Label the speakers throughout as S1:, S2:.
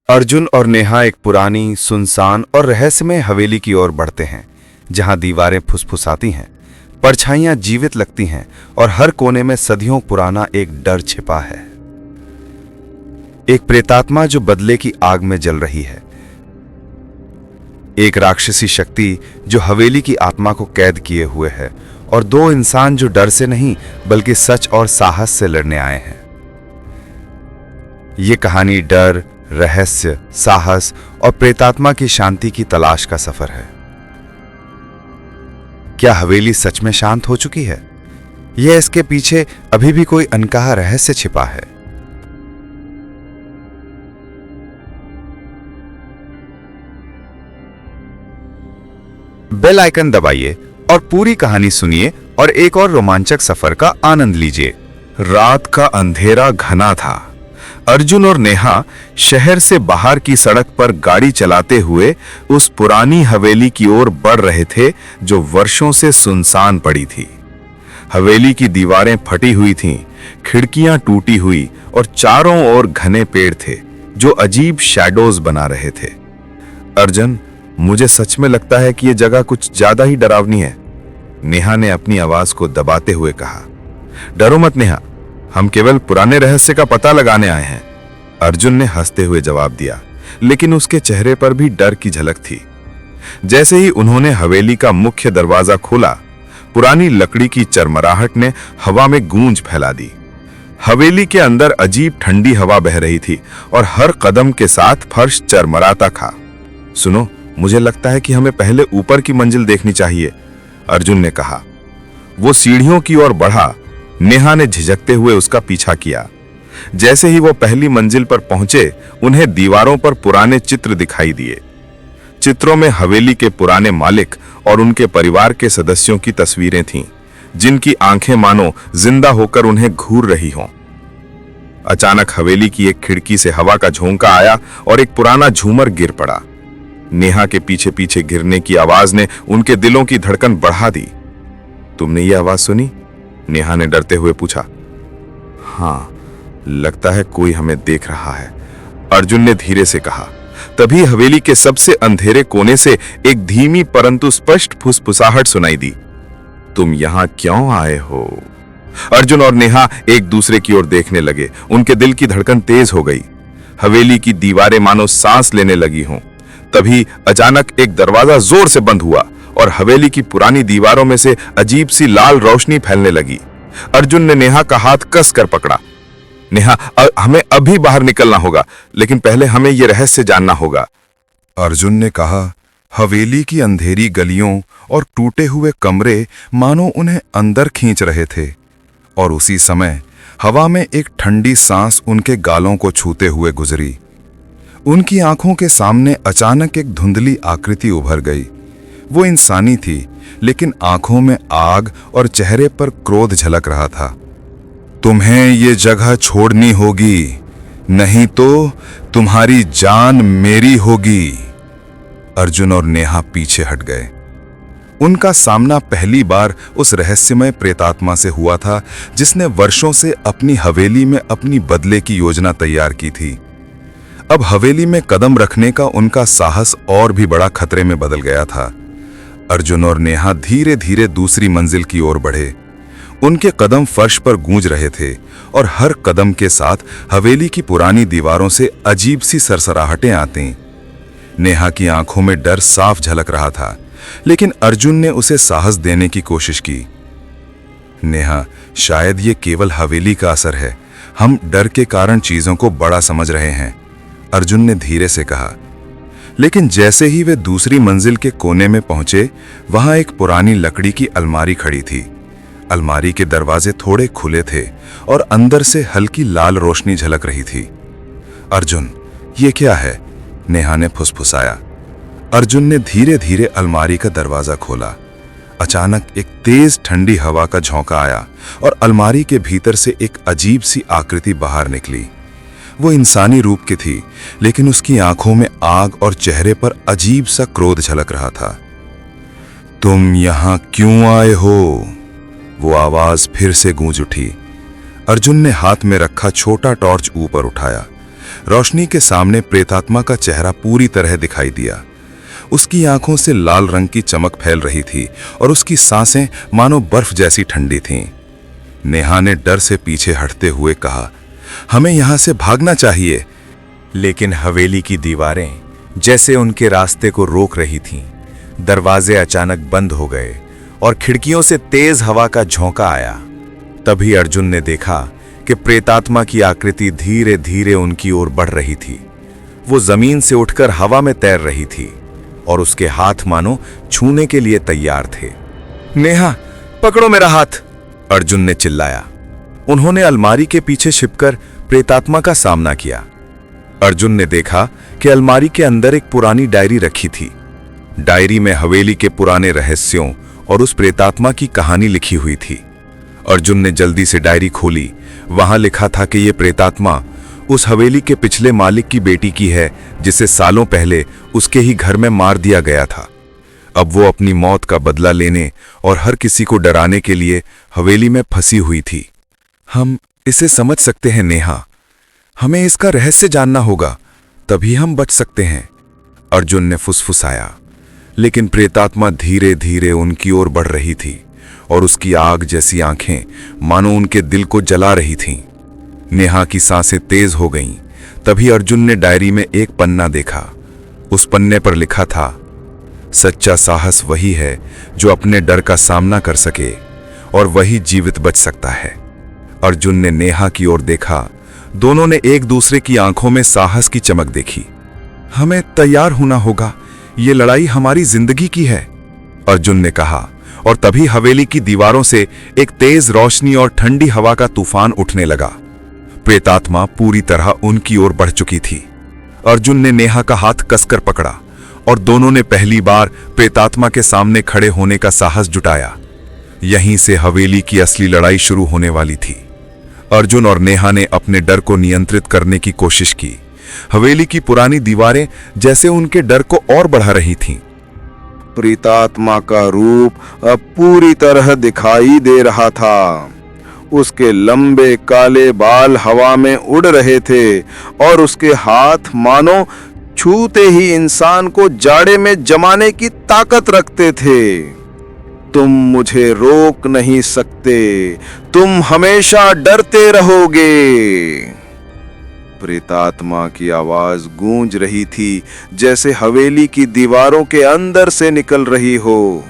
S1: अर्जुन और नेहा एक पुरानी, सुनसान और रहस्यमय हवेली की ओर बढ़ते हैं, जहां दीवारें फुसफुसाती हैं, परछाइयां जीवित लगती हैं और हर कोने में सदियों पुराना एक डर छिपा है। एक प्रेतात्मा जो बदले की आग में जल रही है, एक राक्षसी शक्ति जो हवेली की आत्मा को कैद किए हुए है, और दो इंसान जो डर से नहीं बल्कि सच और साहस से लड़ने आए हैं। ये कहानी डर, रहस्य, साहस और प्रेतात्मा की शांति की तलाश का सफर है। क्या हवेली सच में शांत हो चुकी है, या इसके पीछे अभी भी कोई अनकहा रहस्य छिपा है? बेल आइकन दबाइए और पूरी कहानी सुनिए और एक और रोमांचक सफर का आनंद लीजिए। रात का अंधेरा घना था। अर्जुन और नेहा शहर से बाहर की सड़क पर गाड़ी चलाते हुए उस पुरानी हवेली की ओर बढ़ रहे थे जो वर्षों से सुनसान पड़ी थी। हवेली की दीवारें फटी हुई थीं, खिड़कियां टूटी हुई और चारों ओर घने पेड़ थे जो अजीब शैडोज बना रहे थे। अर्जुन, मुझे सच में लगता है कि यह जगह कुछ ज्यादा ही डरावनी है, नेहा ने अपनी आवाज को दबाते हुए कहा। डरो मत नेहा, हम केवल पुराने रहस्य का पता लगाने आए हैं, अर्जुन ने हंसते हुए जवाब दिया, लेकिन उसके चेहरे पर भी डर की झलक थी। जैसे ही उन्होंने हवेली का मुख्य दरवाजा खोला, पुरानी लकड़ी की चरमराहट ने हवा में गूंज फैला दी। हवेली के अंदर अजीब ठंडी हवा बह रही थी और हर कदम के साथ फर्श चरमराता था। सुनो, मुझे लगता है कि हमें पहले ऊपर की मंजिल देखनी चाहिए, अर्जुन ने कहा। वो सीढ़ियों की ओर बढ़ा। नेहा ने झिझकते हुए उसका पीछा किया। जैसे ही वो पहली मंजिल पर पहुंचे, उन्हें दीवारों पर पुराने चित्र दिखाई दिए। चित्रों में हवेली के पुराने मालिक और उनके परिवार के सदस्यों की तस्वीरें थीं, जिनकी आंखें मानो जिंदा होकर उन्हें घूर रही हों। अचानक हवेली की एक खिड़की से हवा का झोंका आया और एक पुराना झूमर गिर पड़ा। नेहा के पीछे पीछे गिरने की आवाज ने उनके दिलों की धड़कन बढ़ा दी। तुमने ये आवाज सुनी? नेहा ने डरते हुए पूछा। हाँ, लगता है कोई हमें देख रहा है, अर्जुन ने धीरे से कहा। तभी हवेली के सबसे अंधेरे कोने से एक धीमी परंतु स्पष्ट फुसफुसाहट सुनाई दी। तुम यहां क्यों आए हो? अर्जुन और नेहा एक दूसरे की ओर देखने लगे। उनके दिल की धड़कन तेज हो गई। हवेली की दीवारें मानो सांस लेने लगी हों। तभी अचानक एक दरवाजा जोर से बंद हुआ और हवेली की पुरानी दीवारों में से अजीब सी लाल रोशनी फैलने लगी। अर्जुन ने नेहा का हाथ कस कर पकड़ा। नेहा, हमें अभी बाहर निकलना होगा, लेकिन पहले हमें यह रहस्य जानना होगा, अर्जुन ने कहा। हवेली की अंधेरी गलियों और टूटे हुए कमरे मानो उन्हें अंदर खींच रहे थे, और उसी समय हवा में एक ठंडी सांस उनके गालों को छूते हुए गुजरी। उनकी आंखों के सामने अचानक एक धुंधली आकृति उभर गई। वो इंसानी थी, लेकिन आंखों में आग और चेहरे पर क्रोध झलक रहा था। तुम्हें ये जगह छोड़नी होगी, नहीं तो तुम्हारी जान मेरी होगी। अर्जुन और नेहा पीछे हट गए। उनका सामना पहली बार उस रहस्यमय प्रेतात्मा से हुआ था, जिसने वर्षों से अपनी हवेली में अपनी बदले की योजना तैयार की थी। अब हवेली में कदम रखने का उनका साहस और भी बड़ा खतरे में बदल गया था। अर्जुन और नेहा धीरे धीरे दूसरी मंजिल की ओर बढ़े। उनके कदम फर्श पर गूंज रहे थे और हर कदम के साथ हवेली की पुरानी दीवारों से अजीब सी सरसराहटें आती। नेहा की आंखों में डर साफ झलक रहा था, लेकिन अर्जुन ने उसे साहस देने की कोशिश की। नेहा, शायद ये केवल हवेली का असर है, हम डर के कारण चीजों को बड़ा समझ रहे हैं, अर्जुन ने धीरे से कहा। लेकिन जैसे ही वे दूसरी मंजिल के कोने में पहुंचे, वहां एक पुरानी लकड़ी की अलमारी खड़ी थी। अलमारी के दरवाजे थोड़े खुले थे और अंदर से हल्की लाल रोशनी झलक रही थी। अर्जुन, ये क्या है? नेहा ने फुसफुसाया। अर्जुन ने धीरे धीरे अलमारी का दरवाजा खोला। अचानक एक तेज ठंडी हवा का झोंका आया और अलमारी के भीतर से एक अजीब सी आकृति बाहर निकली। वो इंसानी रूप की थी, लेकिन उसकी आंखों में आग और चेहरे पर अजीब सा क्रोध झलक रहा था। तुम यहां क्यों आए हो? वो आवाज फिर से गूंज उठी। अर्जुन ने हाथ में रखा छोटा टॉर्च ऊपर उठाया। रोशनी के सामने प्रेतात्मा का चेहरा पूरी तरह दिखाई दिया। उसकी आंखों से लाल रंग की चमक फैल रही थी और उसकी सांसें मानो बर्फ जैसी ठंडी थीं। नेहा ने डर से पीछे हटते हुए कहा, हमें यहां से भागना चाहिए। लेकिन हवेली की दीवारें जैसे उनके रास्ते को रोक रही थीं। दरवाजे अचानक बंद हो गए और खिड़कियों से तेज हवा का झोंका आया। तभी अर्जुन ने देखा कि प्रेतात्मा की आकृति धीरे धीरे उनकी ओर बढ़ रही थी। वो जमीन से उठकर हवा में तैर रही थी और उसके हाथ मानो छूने के लिए तैयार थे। नेहा, पकड़ो मेरा हाथ, अर्जुन ने चिल्लाया। उन्होंने अलमारी के पीछे छिपकर प्रेतात्मा का सामना किया। अर्जुन ने देखा कि अलमारी के अंदर एक पुरानी डायरी रखी थी। डायरी में हवेली के पुराने रहस्यों और उस प्रेतात्मा की कहानी लिखी हुई थी। अर्जुन ने जल्दी से डायरी खोली। वहां लिखा था कि यह प्रेतात्मा उस हवेली के पिछले मालिक की बेटी की है, जिसे सालों पहले उसके ही घर में मार दिया गया था। अब वो अपनी मौत का बदला लेने और हर किसी को डराने के लिए हवेली में फंसी हुई थी। हम इसे समझ सकते हैं नेहा, हमें इसका रहस्य जानना होगा, तभी हम बच सकते हैं, अर्जुन ने फुसफुसाया। लेकिन प्रेतात्मा धीरे धीरे उनकी ओर बढ़ रही थी और उसकी आग जैसी आंखें मानो उनके दिल को जला रही थीं। नेहा की सांसें तेज हो गईं। तभी अर्जुन ने डायरी में एक पन्ना देखा। उस पन्ने पर लिखा था, सच्चा साहस वही है जो अपने डर का सामना कर सके और वही जीवित बच सकता है। अर्जुन ने नेहा की ओर देखा। दोनों ने एक दूसरे की आंखों में साहस की चमक देखी। हमें तैयार होना होगा, ये लड़ाई हमारी जिंदगी की है, अर्जुन ने कहा। और तभी हवेली की दीवारों से एक तेज रोशनी और ठंडी हवा का तूफान उठने लगा। प्रेतात्मा पूरी तरह उनकी ओर बढ़ चुकी थी। अर्जुन ने नेहा का हाथ कसकर पकड़ा और दोनों ने पहली बार प्रेतात्मा के सामने खड़े होने का साहस जुटाया। यहीं से हवेली की असली लड़ाई शुरू होने वाली थी। अर्जुन और नेहा ने अपने डर को नियंत्रित करने की कोशिश की। हवेली की पुरानी दीवारें जैसे उनके डर को और बढ़ा रही थीं।
S2: प्रेतात्मा का रूप अब पूरी तरह दिखाई दे रहा था। उसके लंबे काले बाल हवा में उड़ रहे थे और उसके हाथ मानो छूते ही इंसान को जाड़े में जमाने की ताकत रखते थे। तुम मुझे रोक नहीं सकते, तुम हमेशा डरते रहोगे। प्रेतात्मा की आवाज गूंज रही थी जैसे हवेली की दीवारों के अंदर से निकल रही हो।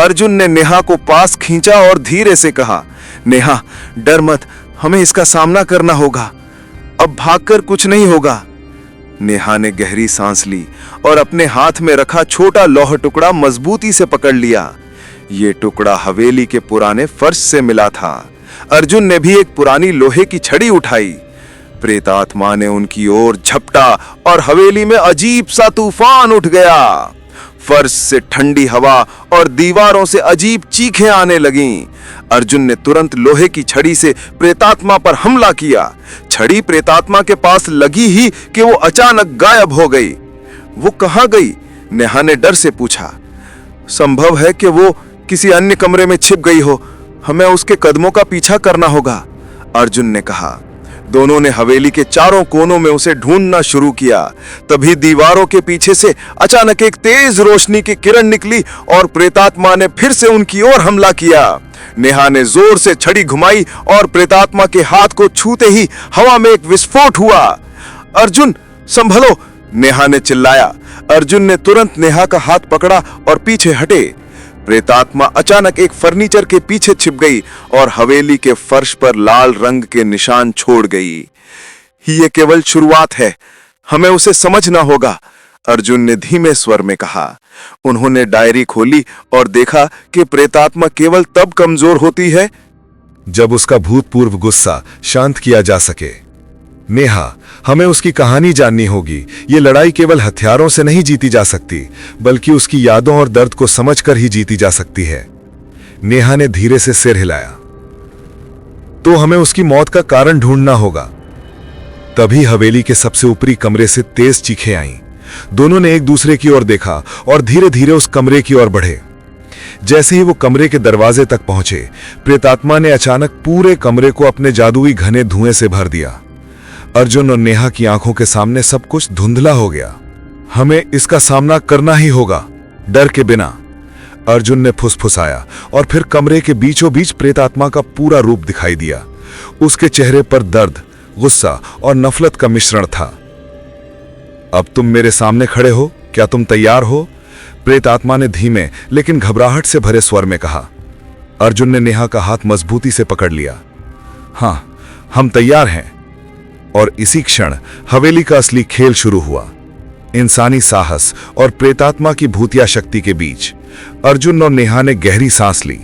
S2: अर्जुन ने नेहा को पास खींचा और धीरे से कहा, नेहा डर मत, हमें इसका सामना करना होगा, अब भागकर कुछ नहीं होगा। नेहा ने गहरी सांस ली और अपने हाथ में रखा छोटा लौह टुकड़ा मजबूती से पकड़ लिया। ये टुकड़ा हवेली के पुराने फर्श से मिला था। अर्जुन ने भी एक पुरानी लोहे की छड़ी उठाई। प्रेतात्मा ने उनकी ओर झपटा और हवेली में अजीब सा तूफान उठ गया। फर्श से ठंडी हवा और दीवारों से अजीब चीखें आने लगीं। अर्जुन ने तुरंत लोहे की छड़ी से प्रेतात्मा पर हमला किया। छड़ी प्रेतात्मा के पास लगी ही कि वो अचानक गायब हो गई। वो कहां गई? नेहा ने डर से पूछा। संभव है कि वो किसी अन्य कमरे में छिप गई हो, हमें उसके कदमों का पीछा करना होगा, अर्जुन ने कहा। दोनों ने हवेली के चारों कोनों में उसे ढूंढना शुरू किया। तभी दीवारों के पीछे से अचानक एक तेज रोशनी की किरण निकली और प्रेतात्मा ने फिर से उनकी ओर हमला किया। नेहा ने जोर से छड़ी घुमाई और प्रेतात्मा के हाथ को छूते ही हवा में एक विस्फोट हुआ। अर्जुन संभलो, नेहा ने चिल्लाया। अर्जुन ने तुरंत नेहा का हाथ पकड़ा और पीछे हटे। प्रेतात्मा अचानक एक फर्नीचर के पीछे छिप गई और हवेली के फर्श पर लाल रंग के निशान छोड़ गई। ये केवल शुरुआत है, हमें उसे समझना होगा, अर्जुन ने धीमे स्वर में कहा। उन्होंने डायरी खोली और देखा कि प्रेतात्मा केवल तब कमजोर होती है
S1: जब उसका भूतपूर्व गुस्सा शांत किया जा सके। नेहा, हमें उसकी कहानी जाननी होगी। ये लड़ाई केवल हथियारों से नहीं जीती जा सकती, बल्कि उसकी यादों और दर्द को समझकर ही जीती जा सकती है। नेहा ने धीरे से सिर हिलाया। तो हमें उसकी मौत का कारण ढूंढना होगा। तभी हवेली के सबसे ऊपरी कमरे से तेज चीखें आईं। दोनों ने एक दूसरे की ओर देखा और धीरे धीरे उस कमरे की ओर बढ़े। जैसे ही वो कमरे के दरवाजे तक पहुंचे, प्रेतात्मा ने अचानक पूरे कमरे को अपने जादुई घने धुएं से भर दिया।
S2: अर्जुन और नेहा की आंखों के सामने सब कुछ धुंधला हो गया। हमें इसका सामना करना ही होगा, डर के बिना, अर्जुन ने फुसफुसाया और फिर कमरे के बीचों बीच प्रेतात्मा का पूरा रूप दिखाई दिया। उसके चेहरे पर दर्द, गुस्सा और नफरत का मिश्रण था। अब तुम मेरे सामने खड़े हो, क्या तुम तैयार हो? प्रेतात्मा ने धीमे लेकिन घबराहट से भरे स्वर में कहा। अर्जुन ने नेहा का हाथ मजबूती से पकड़ लिया। हां, हम तैयार हैं। और इसी क्षण हवेली का असली खेल शुरू हुआ। इंसानी साहस और प्रेतात्मा की भूतिया शक्ति के बीच अर्जुन और नेहा ने गहरी सांस ली।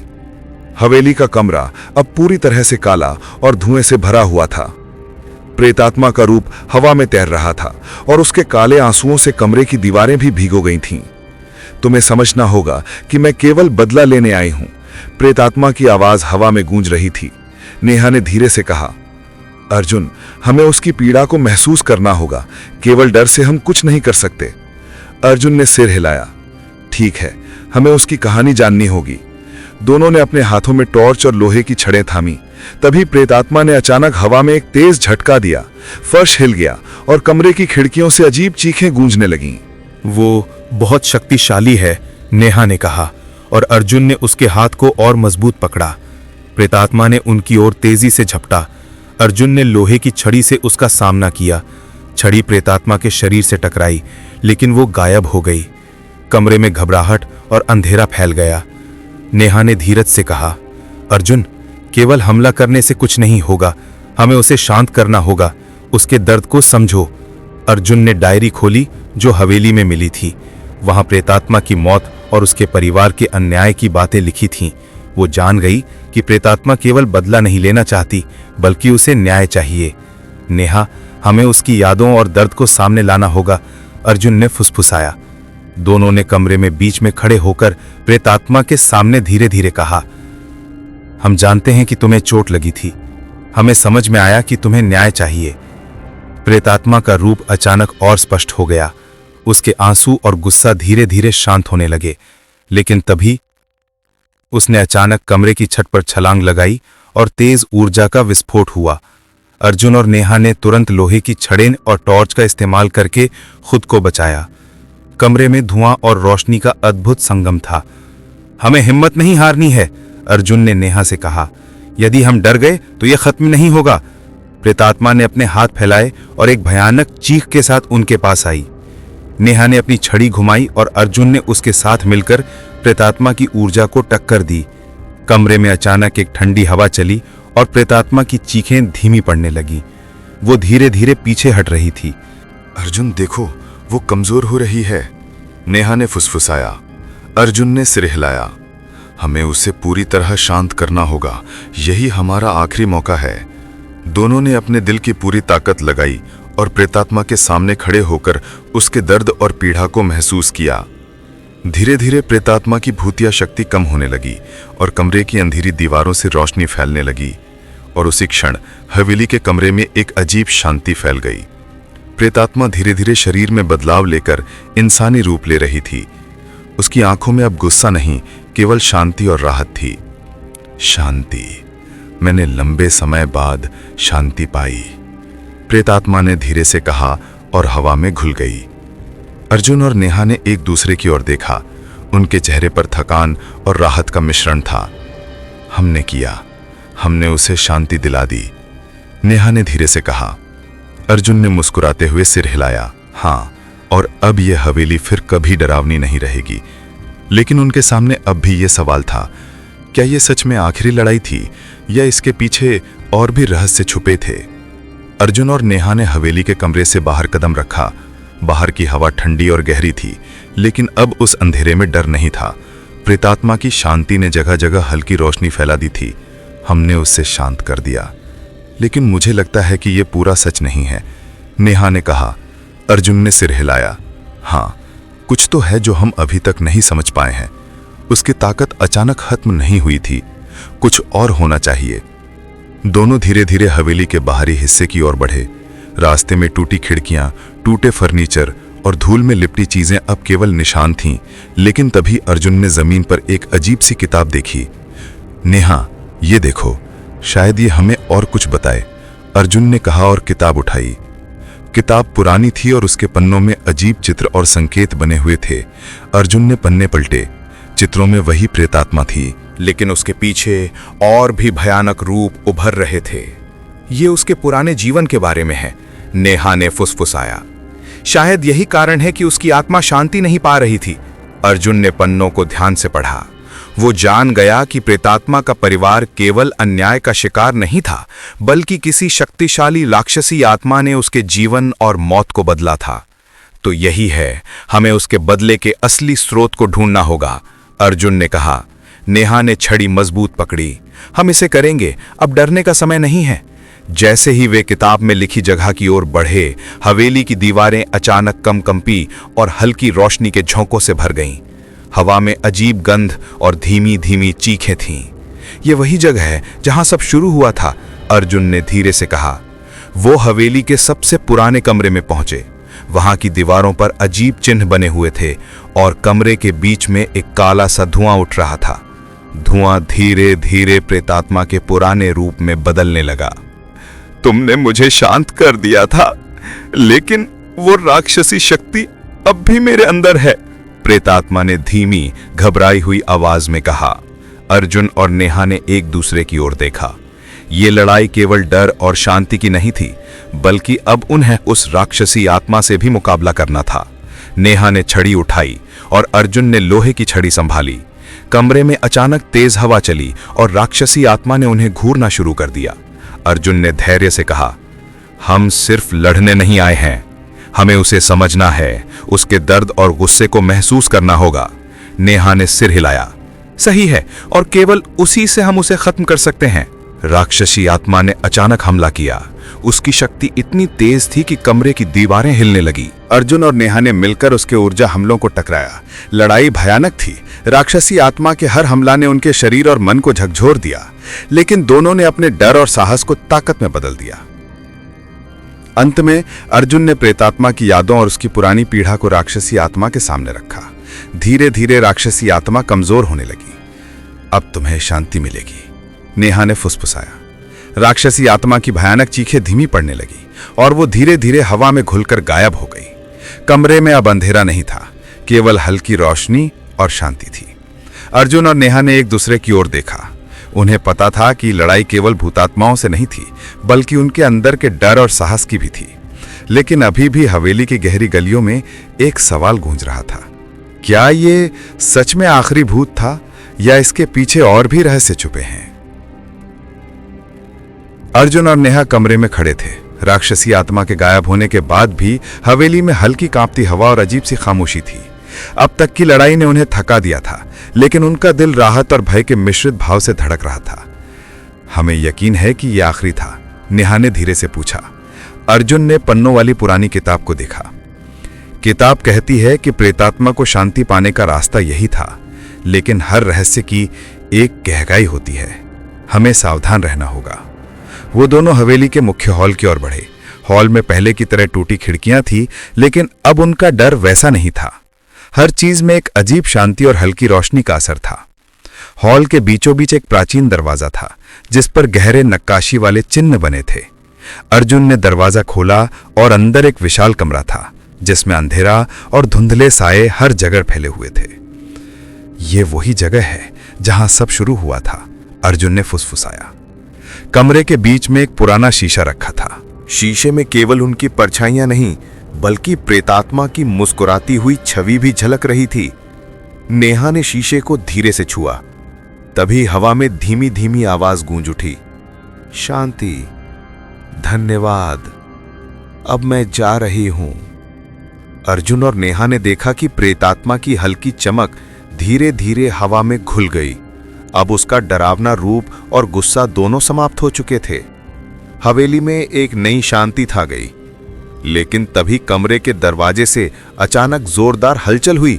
S2: हवेली का कमरा अब पूरी तरह से काला और धुएं से भरा हुआ था। प्रेतात्मा का रूप हवा में तैर रहा था और उसके काले आंसुओं से कमरे की दीवारें भी भीगो गई थीं। तुम्हें समझना होगा कि मैं केवल बदला लेने आई हूं, प्रेतात्मा की आवाज हवा में गूंज रही थी। नेहा ने धीरे से कहा, अर्जुन, हमें उसकी पीड़ा को महसूस करना होगा, केवल डर से हम कुछ नहीं कर सकते। अर्जुन ने सिर हिलाया। ठीक है, हमें उसकी कहानी जाननी होगी। दोनों ने अपने हाथों में टॉर्च और लोहे की छड़ें थामी। तभी प्रेतात्मा ने अचानक हवा में एक तेज झटका दिया। फर्श हिल गया और कमरे की खिड़कियों से अजीब चीखें गूंजने लगीं।
S3: वो बहुत शक्तिशाली है, नेहा ने कहा, और अर्जुन ने उसके हाथ को और मजबूत पकड़ा। प्रेतात्मा ने उनकी ओर तेजी से झपटा। अर्जुन ने लोहे की छड़ी से उसका सामना किया। छड़ी प्रेतात्मा के शरीर से टकराई, लेकिन वो गायब हो गई। कमरे में घबराहट और अंधेरा फैल गया। नेहा ने धीरज से कहा, अर्जुन, केवल हमला करने से कुछ नहीं होगा, हमें उसे शांत करना होगा, उसके दर्द को समझो। अर्जुन ने डायरी खोली जो हवेली में मिली थी। वहां प्रेतात्मा की मौत और उसके परिवार के अन्याय की बातें लिखी थीं। वो जान गई कि प्रेतात्मा केवल बदला नहीं लेना चाहती, बल्कि उसे न्याय चाहिए। नेहा, हमें उसकी यादों और दर्द को सामने लाना होगा, अर्जुन ने फुसफुसाया। दोनों ने कमरे में बीच में खड़े होकर प्रेतात्मा के सामने धीरे धीरे कहा, हम जानते हैं कि तुम्हें चोट लगी थी, हमें समझ में आया कि तुम्हें न्याय चाहिए। प्रेतात्मा का रूप अचानक और स्पष्ट हो गया। उसके आंसू और गुस्सा धीरे धीरे शांत होने लगे, लेकिन तभी उसने अचानक कमरे की छत पर छलांग लगाई और तेज ऊर्जा का विस्फोट हुआ। अर्जुन और नेहा ने तुरंत लोहे की छड़ें और टॉर्च का इस्तेमाल करके खुद को बचाया। कमरे में धुआं और रोशनी का अद्भुत संगम था। हमें हिम्मत नहीं हारनी है, अर्जुन ने नेहा से कहा। यदि हम डर गए तो यह खत्म नहीं होगा। प्रेतात्मा ने अपने हाथ फैलाए और एक भयानक चीख के साथ उनके पास आई। नेहा ने अपनी छड़ी घुमाई और अर्जुन ने उसके साथ मिलकर प्रेतात्मा की ऊर्जा को टक्कर दी। कमरे में अचानक एक ठंडी हवा चली और प्रेतात्मा की चीखें धीमी पड़ने लगी। वो धीरे धीरे पीछे हट रही थी।
S2: अर्जुन देखो, वो कमजोर हो रही है, नेहा ने फुसफुसाया। अर्जुन ने सिर हिलाया। हमें उसे पूरी तरह शांत करना होगा, यही हमारा आखिरी मौका है। दोनों ने अपने दिल की पूरी ताकत लगाई और प्रेतात्मा के सामने खड़े होकर उसके दर्द और पीड़ा को महसूस किया। धीरे धीरे प्रेतात्मा की भूतिया शक्ति कम होने लगी और कमरे की अंधेरी दीवारों से रोशनी फैलने लगी, और उसी क्षण हवेली के कमरे में एक अजीब शांति फैल गई। प्रेतात्मा धीरे धीरे शरीर में बदलाव लेकर इंसानी रूप ले रही थी। उसकी आंखों में अब गुस्सा नहीं, केवल शांति और राहत थी। शांति, मैंने लंबे समय बाद शांति पाई, प्रेतात्मा ने धीरे से कहा और हवा में घुल गई। अर्जुन और नेहा ने एक दूसरे की ओर देखा। उनके चेहरे पर थकान और राहत का मिश्रण था। हमने किया, हमने उसे शांति दिला दी, नेहा ने धीरे से कहा। अर्जुन ने मुस्कुराते हुए सिर हिलाया। हाँ, और अब यह हवेली फिर कभी डरावनी नहीं रहेगी। लेकिन उनके सामने अब भी यह सवाल था, क्या यह सच में आखिरी लड़ाई थी या इसके पीछे और भी रहस्य छुपे थे? अर्जुन और नेहा ने हवेली के कमरे से बाहर कदम रखा। बाहर की हवा ठंडी और गहरी थी, लेकिन अब उस अंधेरे में डर नहीं था। प्रेतात्मा की शांति ने जगह जगह हल्की रोशनी फैला दी थी। हमने उससे शांत कर दिया, लेकिन मुझे लगता है कि यह पूरा सच नहीं है, नेहा ने कहा। अर्जुन ने सिर हिलाया। हाँ, कुछ तो है जो हम अभी तक नहीं समझ पाए हैं। उसकी ताकत अचानक खत्म नहीं हुई थी, कुछ और होना चाहिए। दोनों धीरे धीरे हवेली के बाहरी हिस्से की ओर बढ़े। रास्ते में टूटी खिड़कियां, टूटे फर्नीचर और धूल में लिपटी चीजें अब केवल निशान थीं, लेकिन तभी अर्जुन ने जमीन पर एक अजीब सी किताब देखी। नेहा, ये देखो, शायद ये हमें और कुछ बताए।
S1: अर्जुन ने कहा और किताब उठाई। किताब पुरानी थी और उसके पन्नों में अजीब चित्र और संकेत बने हुए थे। अर्जुन ने पन्ने पलटे। चित्रों में वही प्रेतात्मा थी, लेकिन उसके पीछे और भी भयानक रूप उभर रहे थे। ये उसके पुराने जीवन के बारे में है, नेहा ने फुसफुसाया। शायद यही कारण है कि उसकी आत्मा शांति नहीं पा रही थी। अर्जुन ने पन्नों को ध्यान से पढ़ा। वो जान गया कि प्रेतात्मा का परिवार केवल अन्याय का शिकार नहीं था, बल्कि किसी शक्तिशाली राक्षसी आत्मा ने उसके जीवन और मौत को बदला था। तो यही है, हमें उसके बदले के असली स्रोत को ढूंढना होगा, अर्जुन ने कहा। नेहा ने छड़ी मजबूत पकड़ी। हम इसे करेंगे, अब डरने का समय नहीं है। जैसे ही वे किताब में लिखी जगह की ओर बढ़े, हवेली की दीवारें अचानक कंपी और हल्की रोशनी के झोंकों से भर गईं। हवा में अजीब गंध और धीमी धीमी चीखें थीं। ये वही जगह है जहां सब शुरू हुआ था, अर्जुन ने धीरे से कहा। वो हवेली के सबसे पुराने कमरे में पहुंचे। वहां की दीवारों पर अजीब चिन्ह बने हुए थे और कमरे के बीच में एक काला सा धुआं उठ रहा था। धुआं धीरे धीरे प्रेतात्मा के पुराने रूप में बदलने लगा। तुमने मुझे शांत कर दिया था, लेकिन वो राक्षसी शक्ति अब भी मेरे अंदर है, प्रेतात्मा ने धीमी घबराई हुई आवाज में कहा। अर्जुन और नेहा ने एक दूसरे की ओर देखा। ये लड़ाई केवल डर और शांति की नहीं थी, बल्कि अब उन्हें उस राक्षसी आत्मा से भी मुकाबला करना था। नेहा ने छड़ी उठाई और अर्जुन ने लोहे की छड़ी संभाली। कमरे में अचानक तेज हवा चली और राक्षसी आत्मा ने उन्हें घूरना शुरू कर दिया। अर्जुन ने धैर्य से कहा, हम सिर्फ लड़ने नहीं आए हैं, हमें उसे समझना है, उसके दर्द और गुस्से को महसूस करना होगा। नेहा ने सिर हिलाया। सही है, और केवल उसी से हम उसे खत्म कर सकते हैं। राक्षसी आत्मा ने अचानक हमला किया। उसकी शक्ति इतनी तेज थी कि कमरे की दीवारें हिलने लगी। अर्जुन और नेहा ने मिलकर उसके ऊर्जा हमलों को टकराया। लड़ाई भयानक थी। राक्षसी आत्मा के हर हमला ने उनके शरीर और मन को झकझोर दिया, लेकिन दोनों ने अपने डर और साहस को ताकत में बदल दिया। अंत में अर्जुन ने प्रेतात्मा की यादों और उसकी पुरानी पीड़ा को राक्षसी आत्मा के सामने रखा। धीरे धीरे राक्षसी आत्मा कमजोर होने लगी। अब तुम्हें शांति मिलेगी, नेहा ने फुसफुसाया। राक्षसी आत्मा की भयानक चीखें धीमी पड़ने लगी और वो धीरे धीरे हवा में घुलकर गायब हो गई। कमरे में अब अंधेरा नहीं था, केवल हल्की रोशनी और शांति थी। अर्जुन और नेहा ने एक दूसरे की ओर देखा। उन्हें पता था कि लड़ाई केवल भूतात्माओं से नहीं थी, बल्कि उनके अंदर के डर और साहस की भी थी। लेकिन अभी भी हवेली की गहरी गलियों में एक सवाल गूंज रहा था। क्या ये सच में आखिरी भूत था, या इसके पीछे और भी रहस्य छुपे हैं? अर्जुन और नेहा कमरे में खड़े थे। राक्षसी आत्मा के गायब होने के बाद भी हवेली में हल्की कांपती हवा और अजीब सी खामोशी थी। अब तक की लड़ाई ने उन्हें थका दिया था, लेकिन उनका दिल राहत और भय के मिश्रित भाव से धड़क रहा था। हमें यकीन है कि यह आखिरी था, नेहा ने धीरे से पूछा। अर्जुन ने पन्नों वाली पुरानी किताब को देखा। किताब कहती है कि प्रेतात्मा को शांति पाने का रास्ता यही था, लेकिन हर रहस्य की एक गहराई होती है। हमें सावधान रहना होगा। वो दोनों हवेली के मुख्य हॉल की ओर बढ़े। हॉल में पहले की तरह टूटी खिड़कियां थी, लेकिन अब उनका डर वैसा नहीं था। हर चीज में एक अजीब शांति और हल्की रोशनी का असर था। हॉल के बीचों बीच एक प्राचीन दरवाजा था, जिस पर गहरे नक्काशी वाले चिन्ह बने थे। अर्जुन ने दरवाजा खोला और अंदर एक विशाल कमरा था, जिसमें अंधेरा और धुंधले साए हर जगह फैले हुए थे। ये वही जगह है जहां सब शुरू हुआ था, अर्जुन ने फुसफुसाया। कमरे के बीच में एक पुराना शीशा रखा था। शीशे में केवल उनकी परछाइयां नहीं, बल्कि प्रेतात्मा की मुस्कुराती हुई छवि भी झलक रही थी। नेहा ने शीशे को धीरे से छुआ। तभी हवा में धीमी धीमी आवाज गूंज उठी, शांति, धन्यवाद, अब मैं जा रही हूं। अर्जुन और नेहा ने देखा कि प्रेतात्मा की हल्की चमक धीरे धीरे हवा में घुल गई। अब उसका डरावना रूप और गुस्सा दोनों समाप्त हो चुके थे। हवेली में एक नई शांति छा गई। लेकिन तभी कमरे के दरवाजे से अचानक जोरदार हलचल हुई।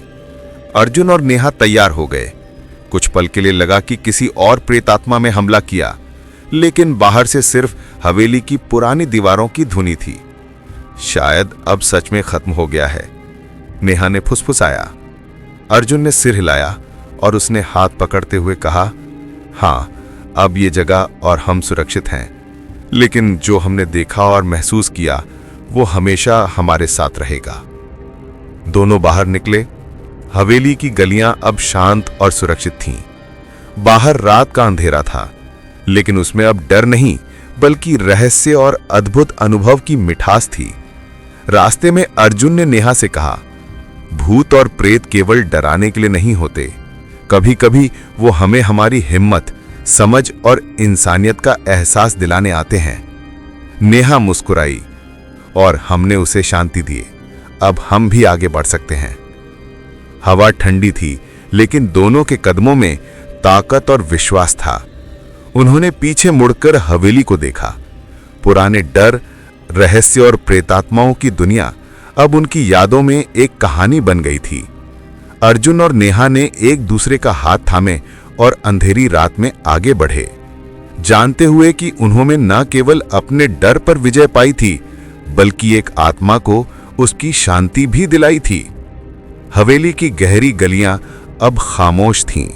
S1: अर्जुन और नेहा तैयार हो गए। कुछ पल के लिए लगा कि किसी और प्रेतात्मा में हमला किया, लेकिन बाहर से सिर्फ हवेली की पुरानी दीवारों की धुनी थी। शायद अब सच में खत्म हो गया है, नेहा ने फुसफुसाया। अर्जुन ने सिर हिलाया और उसने हाथ पकड़ते हुए कहा, हाँ, अब ये जगह और हम सुरक्षित हैं।
S3: लेकिन जो हमने देखा और महसूस किया वो हमेशा हमारे साथ रहेगा। दोनों बाहर निकले। हवेली की गलियां अब शांत और सुरक्षित थीं। बाहर रात का अंधेरा था, लेकिन उसमें अब डर नहीं बल्कि रहस्य और अद्भुत अनुभव की मिठास थी। रास्ते में अर्जुन ने नेहा से कहा, भूत और प्रेत केवल डराने के लिए नहीं होते, कभी कभी वो हमें हमारी हिम्मत, समझ और इंसानियत का एहसास दिलाने आते हैं। नेहा मुस्कुराई और हमने उसे शांति दी। अब हम भी आगे बढ़ सकते हैं। हवा ठंडी थी, लेकिन दोनों के कदमों में ताकत और विश्वास था। उन्होंने पीछे मुड़कर हवेली को देखा। पुराने डर, रहस्य और प्रेतात्माओं की दुनिया अब उनकी यादों में एक कहानी बन गई थी। अर्जुन और नेहा ने एक दूसरे का हाथ थामे और अंधेरी रात में आगे बढ़े, जानते हुए कि उन्होंने न केवल अपने डर पर विजय पाई थी, बल्कि एक आत्मा को उसकी शांति भी दिलाई थी। हवेली की गहरी गलियां अब खामोश थीं,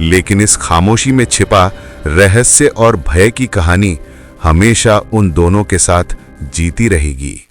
S3: लेकिन इस खामोशी में छिपा रहस्य और भय की कहानी हमेशा उन दोनों के साथ जीती रहेगी।